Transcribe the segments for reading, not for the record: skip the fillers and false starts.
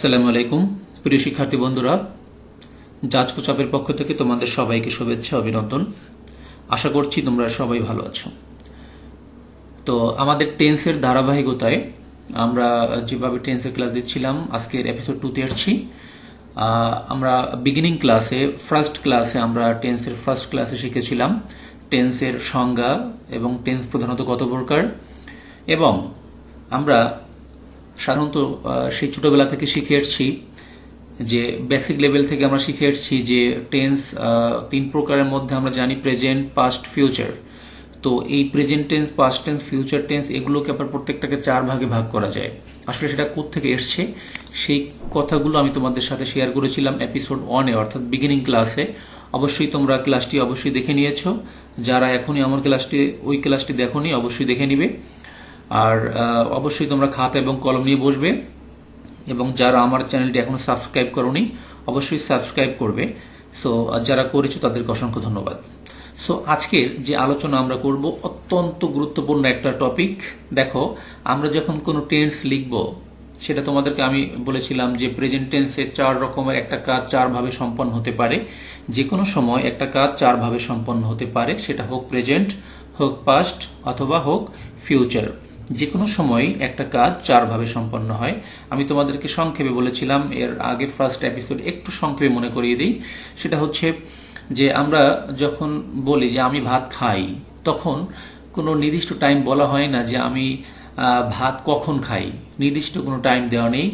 আসসালামু আলাইকুম প্রিয় শিক্ষার্থী বন্ধুরা, জাজ কোচআপের পক্ষ থেকে তোমাদের সবাইকে শুভেচ্ছা অভিনন্দন। আশা করছি তোমরা সবাই ভালো আছো। তো আমাদের টেন্সের ধারাবাহিকতায় আমরা যেভাবে টেন্সের ক্লাস দিচ্ছিলাম, আজকের এপিসোড 2তে আসছি। আমরা বিগিনিং ক্লাসে আমরা টেন্সের ফার্স্ট ক্লাসে শিখেছিলাম টেন্সের সংজ্ঞা এবং টেন্স প্রধানত কত প্রকার, এবং আমরা সাধারণত সেই ছোটবেলা থেকে শিখে এসেছি যে বেসিক লেভেল থেকে আমরা শিখে এসেছি যে টেন্স 3 প্রকারের মধ্যে আমরা জানি প্রেজেন্ট, পাস্ট, ফিউচার। তো এই present tense, past tense, future tense এগুলোকে আবার প্রত্যেকটাকে 4 ভাগে ভাগ করা যায়। আসলে সেটা কোত্থেকে এসছে সেই কথাগুলো আমি তোমাদের সাথে শেয়ার করেছিলাম এপিসোড 1-এ, অর্থাৎ বিগিনিং ক্লাসে। অবশ্যই তোমরা ক্লাসটি অবশ্যই দেখে নিয়েছো। যারা এখনই আমার ওই ক্লাসটি দেখোনি অবশ্যই দেখে নিবে। আর অবশ্যই তোমরা খাতা এবং কলম নিয়ে বসবে, এবং যারা আমার চ্যানেলটি এখনো সাবস্ক্রাইব করোনি অবশ্যই সাবস্ক্রাইব করবে। সো যারা করেছো তাদেরকে অসংখ্য ধন্যবাদ। সো আজকের যে আলোচনা আমরা করব অত্যন্ত গুরুত্বপূর্ণ একটা টপিক। দেখো, আমরা যখন কোনো টেন্স লিখব, সেটা তোমাদেরকে আমি বলেছিলাম যে প্রেজেন্ট টেন্সে 4 রকমের একটা কাজ 4 ভাবে সম্পন্ন হতে পারে। যে কোনো সময় একটা কাজ 4 ভাবে সম্পন্ন হতে পারে, সেটা হোক প্রেজেন্ট, হোক পাস্ট, অথবা হোক ফিউচার। যে কোনো সময় একটা কাজ 4 ভাবে সম্পন্ন হয়। আমি তোমাদেরকে সংক্ষেপে বলেছিলাম এর আগে ফার্স্ট এপিসোড, একটু সংক্ষেপে মনে করিয়ে দিই। সেটা হচ্ছে যে আমরা যখন বলি যে আমি ভাত খাই, তখন কোনো নির্দিষ্ট টাইম বলা হয় না যে আমি ভাত কখন খাই, নির্দিষ্ট কোনো টাইম দেওয়া নেই।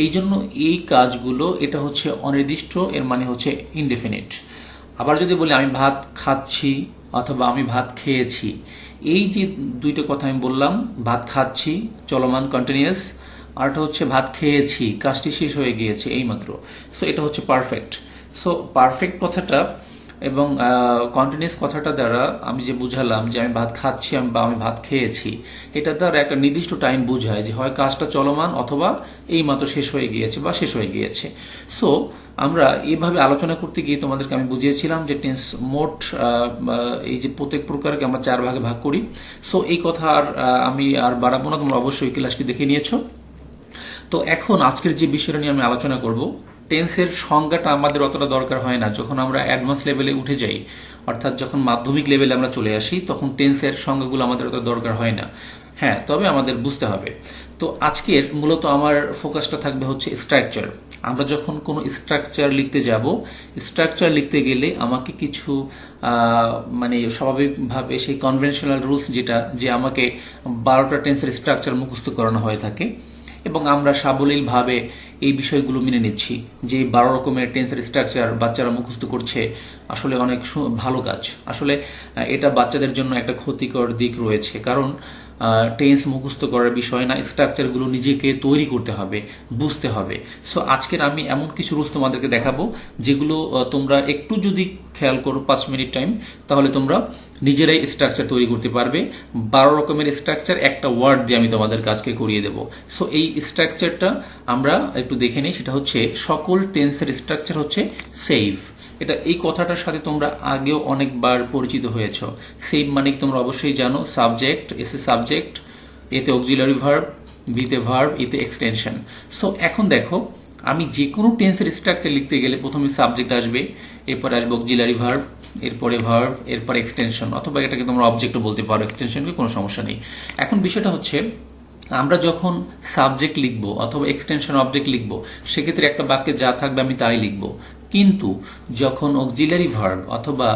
এই জন্য এই কাজগুলো এটা হচ্ছে অনির্দিষ্ট, এর মানে হচ্ছে ইনডেফিনিট। আবার যদি বলি আমি ভাত খাচ্ছি অথবা আমি ভাত খেয়েছি, এই যে দুইটা কথা আমি বললাম, ভাত খাচ্ছি চলমান কন্টিনিউয়াস, আরটা হচ্ছে ভাত খেয়েছি কাজটি শেষ হয়ে গিয়েছে এইমাত্র। সো এটা হচ্ছে পারফেক্ট। সো পারফেক্ট কথাটা এবং কন্টিনিউয়াস কথাটা দ্বারা আমি যে বুঝালাম যে আমি ভাত খাচ্ছি বা আমি ভাত খেয়েছি, এটা দ্বারা একটা নির্দিষ্ট টাইম বোঝায় যে হয় কাজটা চলমান অথবা এইমাত্র শেষ হয়ে গিয়েছে বা শেষ হয়ে গিয়েছে। সো আমরা এইভাবে আলোচনা করতে গিয়ে তোমাদেরকে আমি বুঝিয়েছিলাম যে টেন্স মোট এই যে প্রত্যেক প্রকারকে আমরা 4 ভাগে ভাগ করি। সো এই কথা আমি আর বাড়াবো না, তোমরা অবশ্যই ক্লাসটি দেখে নিয়েছো। তো এখন আজকের যে বিষয়টা নিয়ে আমি আলোচনা করব, টেন্সের সংজ্ঞাটা আমাদের অতটা দরকার হয় না যখন আমরা অ্যাডভান্স লেভেলে উঠে যাই, অর্থাৎ যখন মাধ্যমিক লেভেলে আমরা চলে আসি, তখন টেন্সের সংজ্ঞাগুলো আমাদের অত দরকার হয় না। হ্যাঁ, তবে আমাদের বুঝতে হবে। তো আজকের মূলত আমার ফোকাসটা থাকবে হচ্ছে স্ট্রাকচার। আমরা যখন কোনো স্ট্রাকচার লিখতে যাব, স্ট্রাকচার লিখতে গেলে আমাকে কিছু মানে স্বাভাবিকভাবে সেই কনভেনশনাল রুলস যেটা যে আমাকে 12টা টেন্সের স্ট্রাকচার মুখস্থ করানো হয়ে থাকে, এবং আমরা সাবলীলভাবে এই বিষয়গুলো মেনে নিচ্ছি যে 12 রকমের টেন্সের স্ট্রাকচার বাচ্চারা মুখস্থ করছে, আসলে অনেক ভালো কাজ। আসলে এটা বাচ্চাদের জন্য একটা ক্ষতিকর দিক রয়েছে, কারণ টেন্স মুখস্থ করার বিষয় না, স্ট্রাকচারগুলো নিজেকে তৈরি করতে হবে, বুঝতে হবে। সো আজকের আমি এমন কিছু রুলস তোমাদেরকে দেখাবো যেগুলো তোমরা একটু যদি খেয়াল করো 5 মিনিট টাইম, তাহলে তোমরা নিজেরাই স্ট্রাকচার তৈরি করতে পারবে। 12 রকমের স্ট্রাকচার একটা ওয়ার্ড দিয়ে আমি তোমাদের কাজকে করিয়ে দেব। সো এই স্ট্রাকচারটা আমরা একটু দেখে নিই। সেটা হচ্ছে সকল টেন্সের স্ট্রাকচার হচ্ছে সেভ। এটা এই কথাটার সাথে তোমরা আগেও অনেকবার পরিচিত হয়েছ। সেভ মানে তোমরা অবশ্যই জানো, সাবজেক্ট, এসে সাবজেক্ট, এতে অক্সিলারি ভার্ব, বিতে ভার্ব, এতে এক্সটেনশন। সো এখন দেখো, আমি যে কোনো টেন্সের স্ট্রাকচার লিখতে গেলে প্রথমে সাবজেক্ট আসবে, এরপর আসবে অক্সিলারি ভার্ব, এরপরে ভার্ব, এরপর এক্সটেনশন, অথবা এটাকে তোমরা অবজেক্টও বলতে পারো, এক্সটেনশনকে কোনো সমস্যা নেই। এখন বিষয়টা হচ্ছে আমরা যখন সাবজেক্ট লিখব অথবা এক্সটেনশন অবজেক্ট লিখব, সেক্ষেত্রে একটা বাক্যে যা থাকবে আমি তাই লিখব। কিন্তু যখন অক্সিলারি ভার্ব অথবা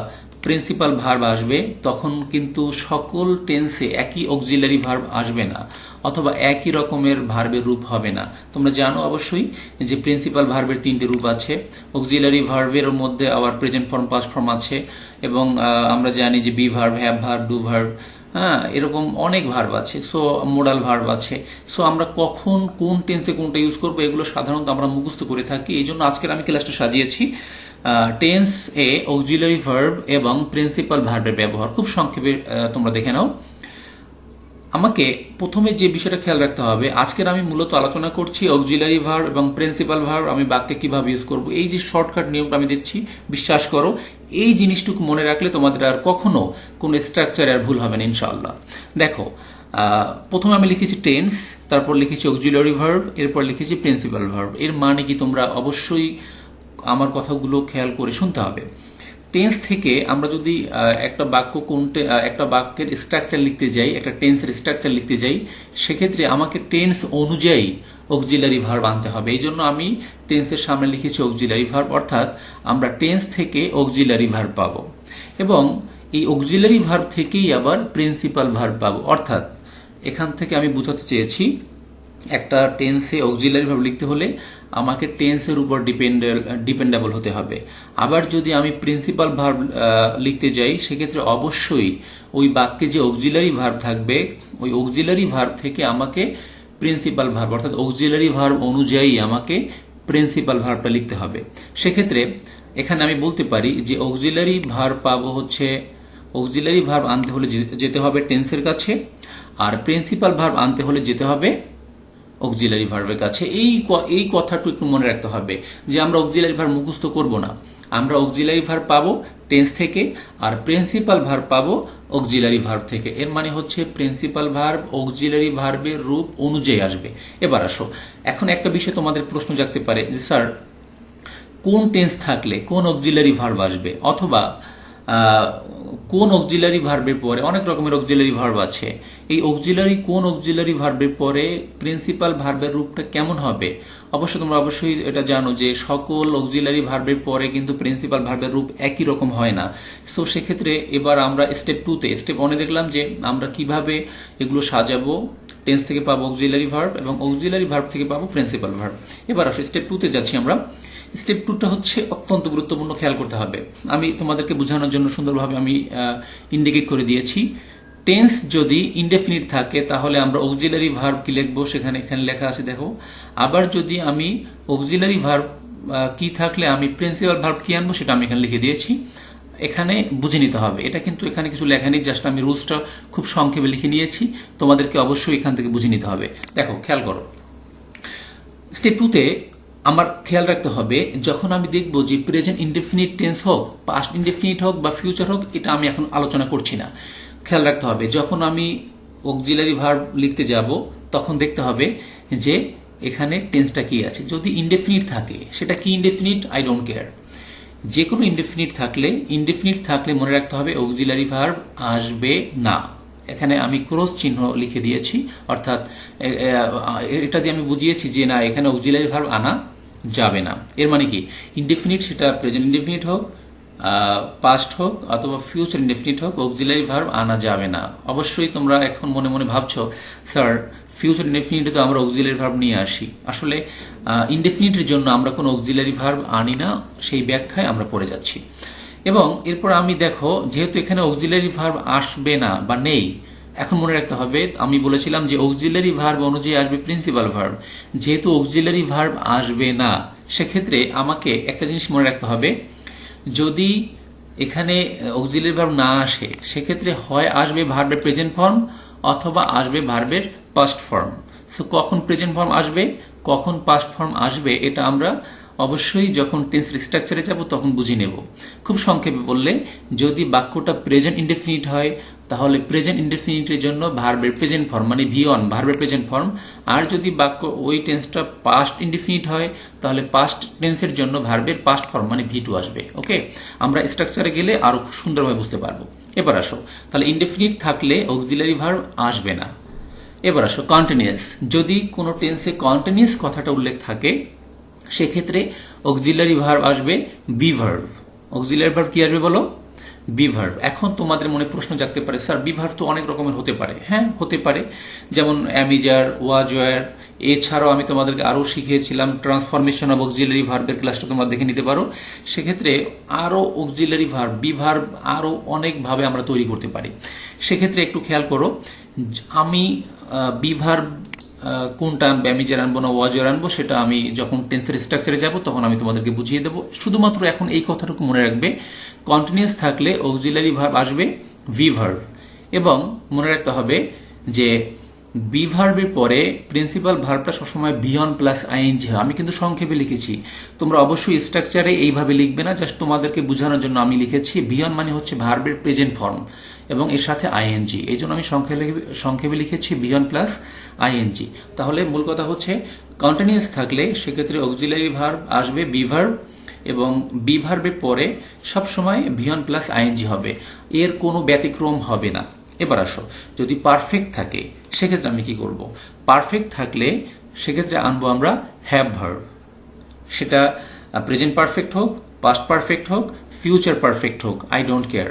প্রিন্সিপাল ভার্ব আসবে, তখন কিন্তু সকল টেন্সে একই অক্সিলারি ভার্ব আসবে না, অথবা একই রকমের ভার্বের রূপ হবে না। তোমরা জানো অবশ্যই যে প্রিন্সিপাল ভার্বের 3টে রূপ আছে, অক্সিলারি ভার্বের মধ্যে আবার প্রেজেন্ট ফর্ম, পাস্ট ফর্ম আছে, এবং আমরা জানি যে be verb, have verb, do verb, এরকম অনেক ভার্ব আছে। সো মোডাল ভার্ব আছে। সো আমরা কখন কোন টেন্সে কোনটা ইউজ করবো এগুলো সাধারণত আমরা মুখস্থ করে থাকি। এই জন্য আজকের আমি ক্লাসটা সাজিয়েছি টেন্স এ অক্সিলারি ভার্ব এবং প্রিন্সিপাল ভার্বের ব্যবহার। খুব সংক্ষেপে তোমরা দেখে নাও। আমাকে প্রথমে যে বিষয়টা খেয়াল রাখতে হবে, আজকের আমি মূলত আলোচনা করছি অক্সিলারি ভার্ব এবং প্রিন্সিপাল ভার্ব আমি বাক্যে কিভাবে ইউজ করব। এই যে শর্টকাট নিয়মটা আমি দিচ্ছি, বিশ্বাস করো এই জিনিসটুকু মনে রাখলে তোমাদের আর কখনো কোনো স্ট্রাকচারে আর ভুল হবে না ইনশাআল্লাহ। দেখো, প্রথমে আমি লিখেছি টেন্স, তারপর লিখেছি অক্সিলারি ভার্ব, এরপর লিখেছি প্রিন্সিপাল ভার্ব। এর মানে কি তোমরা অবশ্যই আমার কথাগুলো খেয়াল করে শুনতে হবে। টেন্স থেকে আমরা যদি একটা বাক্য একটা বাক্যের স্ট্রাকচার লিখতে যাই, একটা টেন্সের স্ট্রাকচার লিখতে যাই, সেক্ষেত্রে আমাকে টেন্স অনুযায়ী অক্সিলারি ভার্ব আনতে হবে। এই জন্য আমি টেন্সের সামনে লিখেছি অক্সিলারি ভার্ব, অর্থাৎ আমরা টেন্স থেকে অক্সিলারি ভার্ব পাবো এবং এই অক্সিলারি ভার্ব থেকেই আবার প্রিন্সিপাল ভার্ব পাবো। অর্থাৎ এখান থেকে আমি বোঝাতে চেয়েছি একটা টেন্সে অক্সিলারি ভার্ব লিখতে হলে আমাকে টেন্সের উপর ডিপেন্ডেবল হতে হবে। আবার যদি আমি প্রিন্সিপাল ভার্ব লিখতে যাই, সেক্ষেত্রে অবশ্যই ওই বাক্যে যে অক্সিলারি ভার্ব থাকবে ওই অক্সিলারি ভার্ব থেকে আমাকে প্রিন্সিপাল ভার্ব অর্থাৎ অক্সিলারি ভার্ব অনুযায়ী আমাকে প্রিন্সিপাল ভার্বটা লিখতে হবে। সেক্ষেত্রে এখানে আমি বলতে পারি যে অক্সিলারি ভার্ব পাবো হচ্ছে, অক্সিলারি ভার্ব আনতে হলে যেতে হবে টেন্সের কাছে, আর প্রিন্সিপাল ভার্ব আনতে হলে যেতে হবে অক্সিলারি ভার্বের কাছে। এই কথাটা একটু মনে রাখতে হবে যে আমরা অক্সিলারি ভার্ব মুখস্থ করব না, আমরা অক্সিলারি ভার্ব পাবো টেন্স থেকে আর প্রিন্সিপাল ভার্ব পাবো অক্সিলারি ভার্ব থেকে। এর মানে হচ্ছে প্রিন্সিপাল ভার্ব অক্সিলারি ভার্বের রূপ অনুযায়ী আসবে। এবার আসো, এখন একটা বিষয় তোমাদের প্রশ্ন জাগতে পারে যে স্যার কোন টেন্স থাকলে কোন অক্সিলারি ভার্ব আসবে, অথবা কোন অক্সিলারি ভার্বের পরে, অনেক রকমের অক্সিলারি ভার্ব আছে, এই কোন অক্সিলারি ভার্বের পরে প্রিন্সিপাল ভার্বের রূপটা কেমন হবে। তোমরা অবশ্যই এটা জানো যে সকল অক্সিলারি ভার্বের পরে কিন্তু প্রিন্সিপাল ভার্বের রূপ একই রকম হয় না। সো সেক্ষেত্রে এবার আমরা স্টেপ 2-তে, স্টেপ 1-এ দেখলাম যে আমরা কিভাবে এগুলো সাজাবো। টেন্স থেকে পাবো অক্সিলারি ভার্ব এবং অক্সিলারি ভার্ব থেকে পাবো প্রিন্সিপাল ভার্ব। এবার আসো স্টেপ 2-তে যাচ্ছি আমরা। স্টেপ 2টা হচ্ছে অত্যন্ত গুরুত্বপূর্ণ, খেয়াল করতে হবে। আমি তোমাদেরকে বোঝানোর জন্য সুন্দরভাবে আমি ইন্ডিকেট করে দিয়েছি। টেন্স যদি ইনডেফিনিট থাকে তাহলে আমরা অক্সিলারি ভার্ব কি লিখবো, এখানে লেখা আছে দেখো। আবার যদি আমি অক্সিলারি ভার্ব কি থাকলে আমি প্রিন্সিপাল ভার্ব কি আনবো সেটা আমি এখানে লিখে দিয়েছি, এখানে বুঝে নিতে হবে। এটা কিন্তু এখানে কিছু লেখা নেই, জাস্ট আমি রুলসটা খুব সংক্ষেপে লিখে নিয়েছি, তোমাদেরকে অবশ্যই এখান থেকে বুঝে নিতে হবে। দেখো খেয়াল করো, স্টেপ 2-তে আমার খেয়াল রাখতে হবে যখন আমি দেখব যে প্রেজেন্ট ইনডেফিনিট টেন্স হোক, পাস্ট ইনডেফিনিট হোক বা ফিউচার হোক, এটা আমি এখন আলোচনা করছি না। খেয়াল রাখতে হবে যখন আমি অক্সিলারি ভার্ব লিখতে যাব তখন দেখতে হবে যে এখানে টেন্সটা কি আছে। যদি ইনডেফিনিট থাকে, সেটা কি ইনডেফিনিট আই ডোন্ট কেয়ার, যে কোনো ইনডেফিনিট থাকলে মনে রাখতে হবে অক্সিলারি ভার্ব আসবে না। এখানে আমি ক্রস চিহ্ন লিখে দিয়েছি, অর্থাৎ এটা দিয়ে আমি বুঝিয়েছি যে না, এখানে অক্সিলারি ভার্ব আনা যাবে না। এর মানে কি, ইনডেফিনিট সেটা প্রেজেন্ট ইনডেফিনিট হোক, পাস্ট হোক অথবা ফিউচার ইনডেফিনিট হোক, অক্সিলারি ভার্ব আনা যাবে না। অবশ্যই তোমরা এখন মনে মনে ভাবছো স্যার ফিউচার ইনডেফিনিটে তো আমরা অক্সিলারি ভার্ব নিয়ে আসি। আসলে ইনডেফিনিটের জন্য আমরা কোনো অক্সিলারি ভার্ব আনি না, সেই ব্যাখ্যায় আমরা পড়ে যাচ্ছি। এবং এরপর আমি দেখো, যেহেতু এখানে অক্সিলারি ভার্ব আসবে না বা নেই, এখন মনে রাখতে হবে আমি বলেছিলাম যে অক্সিলারি ভার্ব অনুযায়ী আসবে প্রিন্সিপাল ভার্ব। যেহেতু অক্সিলারি ভার্ব আসবে না, সেক্ষেত্রে আমাকে একটা জিনিস মনে রাখতে হবে, যদি এখানে অক্সিলারি ভার্ব না আসে সেক্ষেত্রে হয় আসবে ভার্বের প্রেজেন্ট ফর্ম অথবা আসবে ভার্বের পাস্ট ফর্ম। সো কখন প্রেজেন্ট ফর্ম আসবে, কখন পাস্ট ফর্ম আসবে, এটা আমরা অবশ্যই যখন টেন্স স্ট্রাকচারে যাব তখন বুঝে নেব। খুব সংক্ষেপে বললে, যদি বাক্যটা প্রেজেন্ট ইনডেফিনিট হয় তাহলে প্রেজেন্ট ইনডেফিনিটের জন্য ভার্বের প্রেজেন্ট ফর্ম মানে V1 ভার্বের প্রেজেন্ট ফর্ম, আর যদি বাক্য ওই টেন্সটা পাস্ট ইনডেফিনিট হয় তাহলে পাস্ট টেন্সের জন্য ভার্বের পাস্ট ফর্ম মানে V2 আসবে। ওকে, আমরা স্ট্রাকচারে গেলে আরো খুব সুন্দরভাবে বুঝতে পারবো। এবার আসো, তাহলে ইনডেফিনিট থাকলে অক্সিলারি ভার্ব আসবে না। এবার আসো কন্টিনিউয়াস, যদি কোনো টেন্সে কন্টিনিউয়াস কথাটা উল্লেখ থাকে সেক্ষেত্রে অক্সিলারি ভার্ব আসবে বি ভার্ব। অক্সিলারি ভার্ব কি আসবে বলো, বি ভার্ব। এখন তোমাদের মনে প্রশ্ন জাগতে পারে স্যার বি ভার্ব তো অনেক রকমের হতে পারে। হ্যাঁ হতে পারে, যেমন অ্যামিজার, ওয়াজয়ার, এছাড়াও আমি তোমাদেরকে আরও শিখিয়েছিলাম ট্রান্সফরমেশন অব অক্সিলারি ভার্বের ক্লাসটা তোমরা দেখে নিতে পারো। সেক্ষেত্রে আরও অক্সিলারি ভার্ব বি ভার্ব আরও অনেকভাবে আমরা তৈরি করতে পারি। সেক্ষেত্রে একটু খেয়াল করো, আমি বি ভার্ব কোনটা আনবো, অ্যামিজার আনবো না ওয়াজয়ার আনবো, সেটা আমি যখন টেন্সের স্ট্রাকচারে যাব তখন আমি তোমাদেরকে বুঝিয়ে দেবো। শুধুমাত্র এখন এই কথাটুকু মনে রাখবে, কন্টিনিউয়াস থাকলে অক্সিলারি ভার্ব আসবে ভি ভার্ব। এবং মনে রাখতে হবে যে বি ভার্বের পরে প্রিন্সিপাল ভার্বটা সবসময় V1 প্লাস আইএনজি হয়। আমি কিন্তু সংক্ষেপে লিখেছি, তোমরা অবশ্যই স্ট্রাকচারে এইভাবে লিখবে না, জাস্ট তোমাদেরকে বোঝানোর জন্য আমি লিখেছি V1 মানে হচ্ছে ভার্বের প্রেজেন্ট ফর্ম এবং এর সাথে আইএনজি। এই জন্য আমি সংক্ষেপে লিখেছি বি ওয়ান প্লাস আইএনজি। তাহলে মূল কথা হচ্ছে কন্টিনিউয়াস থাকলে সেক্ষেত্রে অক্সিলারি ভার্ব আসবে বি ভার্ব, এবং বি ভার্বের পরে সবসময় ভি ওয়ান প্লাস আইএনজি হবে, এর কোনো ব্যতিক্রম হবে না। এবার আসো, যদি পারফেক্ট থাকে সেক্ষেত্রে আমি কি করব? পারফেক্ট থাকলে সেক্ষেত্রে আনবো আমরা হ্যাভ ভার্ব, সেটা প্রেজেন্ট পারফেক্ট হোক, পাস্ট পারফেক্ট হোক, ফিউচার পারফেক্ট হোক, আই ডোন্ট কেয়ার।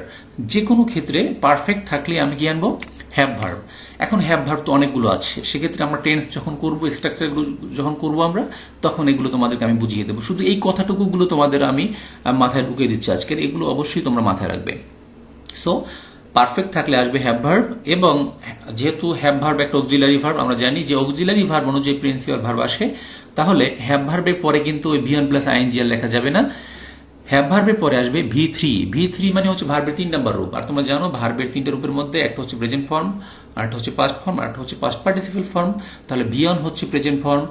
যে কোনো ক্ষেত্রে পারফেক্ট থাকলে আমি কি আনবো? Have verb. এখন হ্যাভ ভার্ব তো অনেকগুলো আছে, সেক্ষেত্রে আমরা টেন্স যখন করবো, স্ট্রাকচারগুলো যখন করবো আমরা, তখন এগুলো তোমাদেরকে আমি বুঝিয়ে দেবো। শুধু এই কথাটুকুগুলো তোমাদের আমি মাথায় ঢুকিয়ে দিচ্ছি আজকের, এগুলো অবশ্যই তোমরা মাথায় রাখবে। সো পারফেক্ট থাকলে আসবে হ্যাভ ভার্ব, এবং যেহেতু হ্যাভ ভার্ব একটা অক্সিলারি ভার্ব, আমরা জানি যে অক্সিলারি ভার্ব অনুযায়ী প্রিন্সিপাল ভার্ব আসে, তাহলে হ্যাভ ভার্বের পরে কিন্তু ওই ভি ওয়ান প্লাস আইএনজি আর লেখা যাবে না। হ্যাভ ভার্বের পরে আসবে ভি থ্রি। ভি থ্রি মানে হচ্ছে ভার্বের 3 নম্বর রূপ। আর তোমরা জানো ভার্বের 3টে রূপের মধ্যে একটা হচ্ছে প্রেজেন্ট ফর্ম, আর একটা হচ্ছে পাস্ট ফর্ম, আর একটা হচ্ছে পাস্ট পার্টিসিপল ফর্ম। তাহলে ভি ওয়ান হচ্ছে প্রেজেন্ট ফর্ম,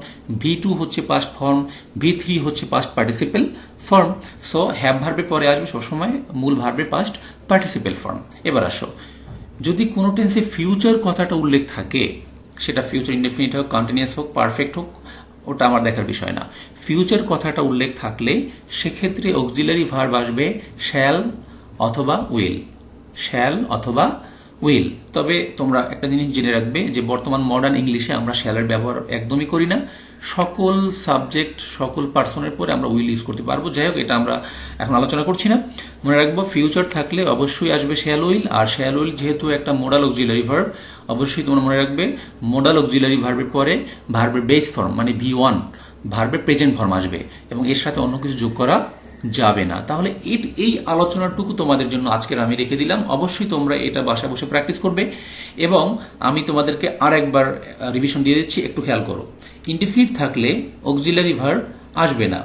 ভি টু হচ্ছে পাস্ট ফর্ম, ভি থ্রি হচ্ছে past participle form. So have ভার্বের পরে আসবে সবসময় মূল ভার্বের পাস্ট পার্টিসিপল ফর্ম। এবার আসো, যদি কোনো টেন্সে ফিউচার কথাটা উল্লেখ থাকে, সেটা ফিউচার ইনডেফিনিট হোক, কন্টিনিউয়াস হোক, পারফেক্ট হোক, ওটা আমার দেখার বিষয় না। ফিউচার কথাটা উল্লেখ থাকলে সেক্ষেত্রে অক্সিলারি ভার্ব আসবে শ্যাল অথবা উইল, শ্যাল অথবা উইল। তবে তোমরা একটা জিনিস জেনে রাখবে যে বর্তমান মডার্ন ইংলিশে আমরা শ্যালের ব্যবহার একদমই করি না। সকল সাবজেক্ট, সকল পার্সনের পরে আমরা উইল ইউজ করতে পারবো। যাই হোক, এটা আমরা এখন আলোচনা করছি না। মনে রাখবো ফিউচার থাকলে অবশ্যই আসবে শ্যাল উইল, আর শ্যাল উইল যেহেতু একটা মোডাল অক্সিলারি ভার্ব, অবশ্যই তোমরা মনে রাখবে মোডাল অক্সিলারি ভার্বের পরে ভার্বের বেস ফর্ম মানে ভি ওয়ান, ভার্বের প্রেজেন্ট ফর্ম আসবে, এবং এর সাথে অন্য কিছু যোগ করা যাবে না। তাহলে এই আলোচনাটুকু তোমাদের জন্য আজকের আমি রেখে দিলাম। অবশ্যই তোমরা এটা বাসায় বসে প্র্যাকটিস করবে, এবং আমি তোমাদেরকে আর একবার রিভিশন দিয়ে দিচ্ছি, একটু খেয়াল করো। ইনডিফিনিট থাকলে অক্সিলারি ভার্ব আসবে না,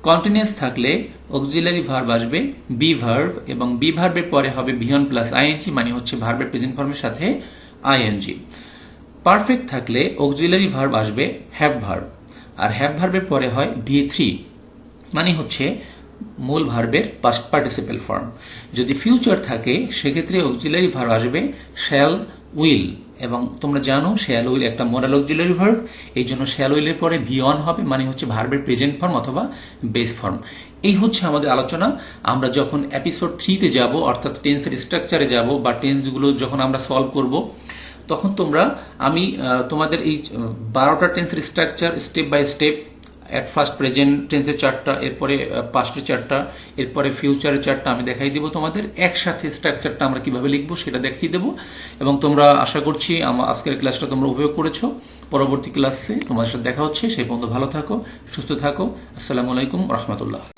কন্টিনিউয়াস থাকলে অক্সিলারি ভার্ব আসবে বি ভার্ব, এবং বি ভার্বের পরে হবে ভি ওয়ান প্লাস আইএনজি, মানে হচ্ছে ভার্বের প্রেজেন্ট ফর্মের সাথে আইএনজি। পারফেক্ট থাকলে অক্সিলারি ভার্ব আসবে হ্যাভ ভার্ব, আর হ্যাভ ভার্বের পরে হয় ভি থ্রি, মানে হচ্ছে মূল ভার্বের পাস্ট পার্টিসিপল ফর্ম। যদি ফিউচার থাকে সেক্ষেত্রে অক্সিলারি ভার্ব আসবে শ্যাল উইল, এবং তোমরা জানো শ্যাল উইল একটা মোডাল অক্সিলারি ভার্ব, এই জন্য শ্যাল উইলের পরে ভি অন হবে, মানে হচ্ছে ভার্বের প্রেজেন্ট ফর্ম অথবা বেস ফর্ম। এই হচ্ছে আমাদের আলোচনা। আমরা যখন এপিসোড 3-তে যাব, অর্থাৎ টেন্সের স্ট্রাকচারে যাব, বা টেন্সগুলো যখন আমরা সলভ করব, তখন আমি তোমাদের এই 12টা টেন্সের structure step by step, at first present টেন্সের 4টা, এরপরে পাস্টের 4টা, এরপরে ফিউচারের 4টা আমি দেখাই দেবো তোমাদের। একসাথে স্ট্রাকচারটা আমরা কিভাবে লিখবো সেটা দেখিয়ে দেবো, এবং তোমরা আশা করছি আমার আজকের ক্লাসটা তোমরা উপভোগ করেছো। পরবর্তী ক্লাসে তোমাদের সাথে দেখা হচ্ছে। সেই পর্যন্ত ভালো থাকো, সুস্থ থাকো। আসসালামু আলাইকুম রহমতুল্লাহ।